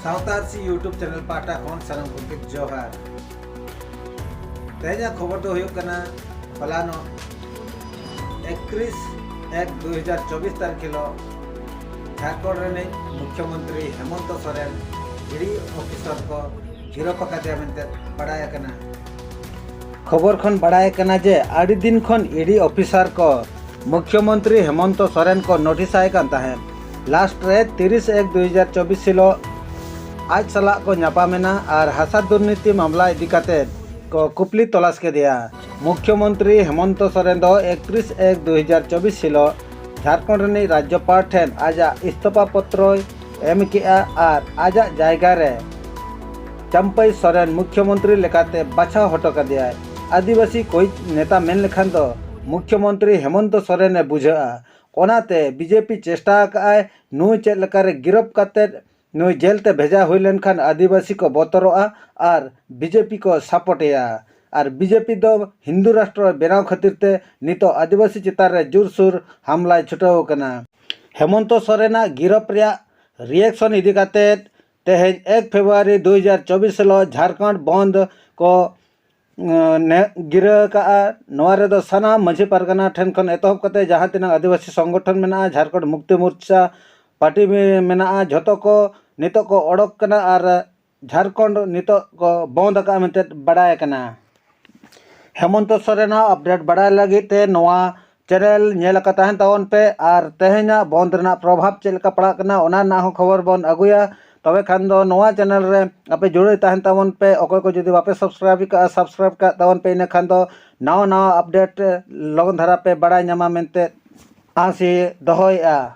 सावतारसी YouTube channel पाटा खन सानम को जोहार तेजा खबर तो हुयो कना फलानो 31/1/2024 तारीख हिलो झारखंड रे मुख्यमंत्री हेमंत सोरेन ईडी ऑफिसर को गिरफ अकादिया मेंते बड़ाय कना खबर खन बड़ाय कना जे आड़ी दिन खन ईडी ऑफिसर को मुख्यमंत्री हेमंत सोरेन को नोटिस आए कान ताहे लास्ट रे 30/1/2024 हिलो आज सला को नापामेना और हासा दुर्नीति मामला इदी काते को कुपली तलाश के दिया मुख्यमंत्री हेमंत सोरेन दो 31/1/2024 हिलो झारखंड रे राज्यपाल ठेन आजा इस्तीफा पत्र एम किया और आजा जायगा रे चंपई सोरेन मुख्यमंत्री लेकाते बाछा हटो का दिया आदिवासी कोई नेता मेन लेखान दो मुख्यमंत्री हेमंत सोरेन ने बुझा ओनाते बीजेपी चेष्टा काय नु चेद लेकारे गिरफ काते नुई जेल ते भेजा हुई लेनखान आदिवासी को बतरोआ और बीजेपी को सपोर्टिया और बीजेपी दो हिंदू राष्ट्र बनाव खातिर ते नितो आदिवासी चितार रे जोरसोर हमला छुटाव कना हेमंत सोरेन गिरफ रिया रिएक्शन इदी काते तेहेज 1 फेब्रुआरी 2024 लो झारखंड बंद को गिरा का नवा रे दो सना माझी पारगना ठेन खन एतहब काते जहां तिना आदिवासी संगठन मेना झारखंड मुक्ति मोर्चा पार्टी में मेना झतो को नितो को ओडक कना और झारखंड नितो को बंद का मेंते बड़ाय कना हेमंत सोरेन अपडेट बड़ाय लगी ते नवा चैनल नेल का तहन तावन पे और तेहेना बंद रना प्रभाव चेलका पड़ा कना ओना ना हो खबर बन अगुया तबे खान दो नवा चैनल रे आपे जुड़े तहन तावन पे ओको को जदी वापे सब्सक्राइब का तावन पे ने खान दो नवा अपडेट लगन धारा पे बड़ाय न्यामा मेंते आसी दहोया।